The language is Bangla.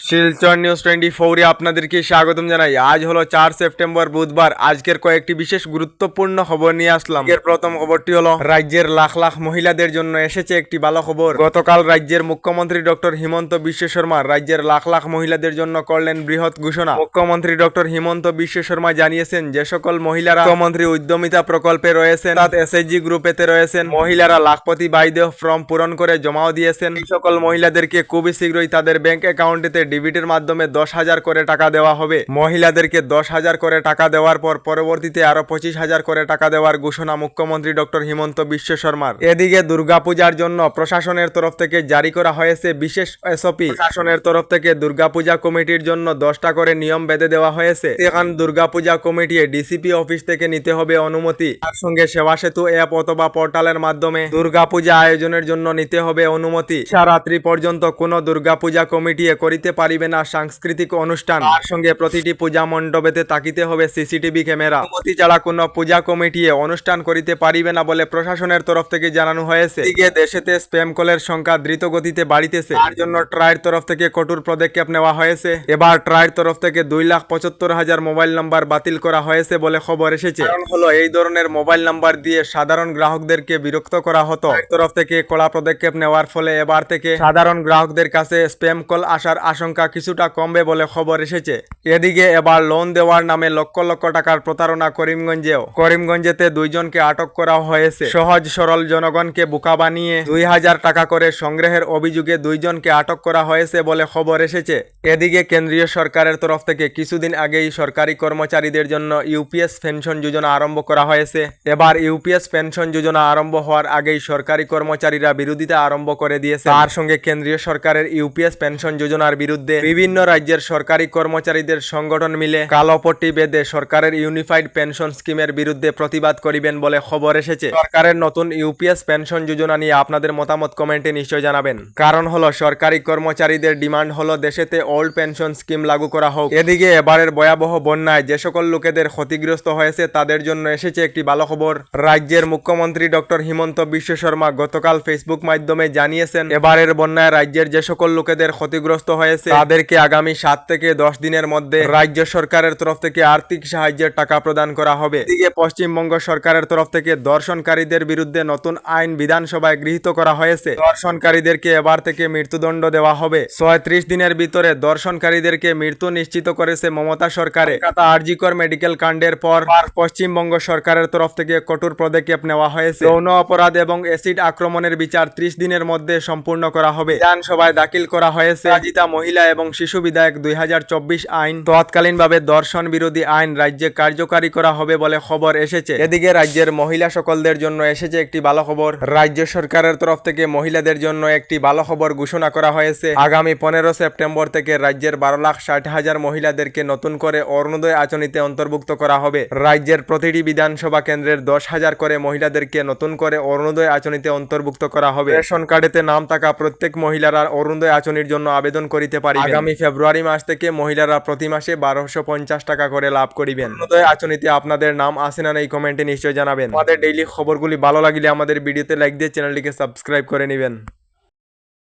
শিলচর নিউজ 24 আপনাদেরকে স্বাগতম জানাই। আজ হলো 4 সেপ্টেম্বর বুধবার। আজকের কয়েকটি বিশেষ গুরুত্বপূর্ণ খবর নিয়ে আসলাম। এর প্রথম খবরটি হলো রাজ্যের লাখ লাখ মহিলাদের জন্য এসেছে একটি ভালো খবর। গতকাল রাজ্যের মুখ্যমন্ত্রী ডক্টর হিমন্ত বিশ্ব শর্মা রাজ্যের লাখ লাখ মহিলাদের জন্য করলেন বৃহৎ ঘোষণা। মুখ্যমন্ত্রী ডক্টর হিমন্ত বিশ্ব শর্মা জানিয়েছেন যে সকল মহিলারা মুখ্যমন্ত্রী উদ্যমিতা প্রকল্পে রয়েছেন, অর্থাৎ এসএইচজি গ্রুপেতে রয়েছেন, মহিলারা লাখপতি বাইদেহ ফর্ম পূরণ করে জমাও দিয়েছেন, এই সকল মহিলাদেরকে খুবই শীঘ্রই তাদের ব্যাংক অ্যাকাউন্টে ডিবিটির মাধ্যমে 10,000 করে টাকা দেওয়া হবে। মহিলাদেরকে 10,000 করে টাকা দেওয়ার পর পরবর্তীতে আরো 25,000 করে টাকা দেওয়ার ঘোষণা মুখ্যমন্ত্রী ডক্টর হিমন্ত বিশ্ব শর্মার। এদিকে দুর্গাপূজার জন্য প্রশাসনের তরফ থেকে জারি করা হয়েছে বিশেষ এসওপি। প্রশাসনের তরফ থেকে দুর্গাপূজা কমিটির জন্য 10টা করে নিয়ম বেঁধে দেওয়া হয়েছে। এখন দুর্গাপূজা কমিটি ডিসিপি অফিস থেকে নিতে হবে অনুমতি। তার সঙ্গে সেবা সেতু অ্যাপ অথবা পোর্টালের মাধ্যমে দুর্গাপূজা আয়োজনের জন্য নিতে হবে অনুমতি। সারাত্রি পর্যন্ত কোনো দুর্গাপূজা কমিটি করিতে পারিবে না সাংস্কৃতিক অনুষ্ঠান। তার সঙ্গে প্রতিটি পূজা মণ্ডপেতে তাকিতে হবে সিসিটিভি ক্যামেরা। অনুমতি ছাড়া কোনো পূজা কমিটি অনুষ্ঠান করিতে পারিবে না বলে প্রশাসনের তরফ থেকে জানানো হয়েছে। এদিকে দেশেতে স্প্যাম কলের সংখ্যা দ্রুত গতিতে বাড়িতেছে। তার জন্য ট্রাইয়ের তরফ থেকে কঠোর পদক্ষেপ নেওয়া হয়েছে। এবার ট্রাইয়ের তরফ থেকে 2,75,000 মোবাইল নাম্বার বাতিল করা হয়েছে বলে খবর এসেছে। কারণ হলো এই ধরনের মোবাইল নাম্বার দিয়ে সাধারণ গ্রাহকদেরকে বিরক্ত করা হতো। তরফ থেকে কড়া পদক্ষেপ নেওয়ার ফলে এবার থেকে সাধারণ গ্রাহকদের কাছে স্প্যাম কল আসার আশঙ্কা কিছুটা কমবে বলে খবর এসেছে। এদিকে এবার লোন দেওয়ার নামে লক্ষ লক্ষ টাকার প্রতারণা করিমগঞ্জেতে 2 জনকে আটক করা হয়েছে। সহজ সরল জনগণকে বোকা বানিয়ে 2,000 টাকা করে সংগ্রহের অভিযোগে 2 জনকে আটক করা হয়েছে বলে খবর এসেছে। এদিকে কেন্দ্রীয় সরকারের তরফ থেকে কিছুদিন আগেই সরকারি কর্মচারীদের জন্য ইউপিএস পেনশন যোজনা আরম্ভ করা হয়েছে। এবার ইউপিএস পেনশন যোজনা আরম্ভ হওয়ার আগেই সরকারি কর্মচারীরা বিরোধিতা আরম্ভ করে দিয়েছে। তার সঙ্গে কেন্দ্রীয় সরকারের ইউপিএস পেনশন যোজনার বিরুদ্ধে বিভিন্ন রাজ্যের সরকারি কর্মচারীদের সংগঠন মিলে কালো পট্টি বেঁধে সরকারের ইউনিফাইড পেনশন স্কিমের বিরুদ্ধে প্রতিবাদ করিবেন বলে খবর এসেছে। সরকারের নতুন ইউপিএস পেনশন যোজনা নিয়ে আপনাদের মতামত কমেন্টে নিশ্চয় জানাবেন। কারণ হলো সরকারি কর্মচারীদের ডিমান্ড হলো দেশেতে ওল্ড পেনশন স্কিম লাগু করা হোক। এদিকে এবারের ভয়াবহ বন্যায় যে সকল লোকেদের ক্ষতিগ্রস্ত হয়েছে তাদের জন্য এসেছে একটি ভালো খবর। রাজ্যের মুখ্যমন্ত্রী ডক্টর হিমন্ত বিশ্ব শর্মা গতকাল ফেসবুক মাধ্যমে জানিয়েছেন এবারের বন্যায় রাজ্যের যে সকল লোকেদের ক্ষতিগ্রস্ত হয়েছে তাদেরকে আগামী 7 থেকে 10 দিনের মধ্যে রাজ্য সরকারের তরফ থেকে আর্থিক সাহায্যের টাকা প্রদান করা হবে। এদিকে পশ্চিমবঙ্গ সরকারের তরফ থেকে দর্শনকারীদের বিরুদ্ধে নতুন আইন বিধানসভায় গৃহীত করা হয়েছে। দর্শনকারীদেরকে এবার থেকে মৃত্যুদণ্ড দেওয়া হবে। 36 দিনের ভিতরে দর্শনকারীদেরকে মৃত্যু নিশ্চিত করেছে মমতা সরকারে। কলকাতা আরজিকর মেডিকেল কাণ্ডের পর পশ্চিমবঙ্গ সরকারের তরফ থেকে কঠোর পদক্ষেপ নেওয়া হয়েছে। যৌন অপরাধ এবং অ্যাসিড আক্রমণের বিচার 30 দিনের মধ্যে সম্পূর্ণ করা হবে। বিধানসভায় দাখিল করা হয়েছে রাজিতা মহিলা এবং শিশু বিধায়ক 2024 আইন। তৎকালীনভাবে দর্শন বিরোধী আইন রাজ্যে কার্যকারী করা হবে বলে খবর এসেছে। এদিকে রাজ্যের মহিলা সকলদের জন্য এসেছে একটি ভালো খবর। রাজ্য সরকারের তরফ থেকে মহিলাদের জন্য একটি ভালো খবর ঘোষণা করা হয়েছে। আগামী 15 সেপ্টেম্বর থেকে রাজ্যের 12,60,000 মহিলাদেরকে নতুন করে অরুণোদয় আঁচনিতে অন্তর্ভুক্ত করা হবে। রাজ্যের প্রতিটি বিধানসভা কেন্দ্রের 10,000 করে মহিলাদেরকে নতুন করে অরুণোদয় আঁচনিতে অন্তর্ভুক্ত করা হবে। রেশন কার্ডেতে নাম থাকা প্রত্যেক মহিলারা অরুণোদয় আঁচনির জন্য আবেদন করিতে পারিবেন। আগামী ফেব্রুয়ারি মাস থেকে মহিলারা প্রতি মাসে 1250 টাকা করে লাভ করিবেন। অরুণোদয় আঁচনিতে আপনাদের নাম আসে না এই কমেন্টে নিশ্চয় জানাবেন। আমাদের ডেইলি খবরগুলি ভালো লাগলে আমাদের ভিডিওতে লাইক দিয়ে চ্যানেলটিকে সাবস্ক্রাইব করে নেবেন।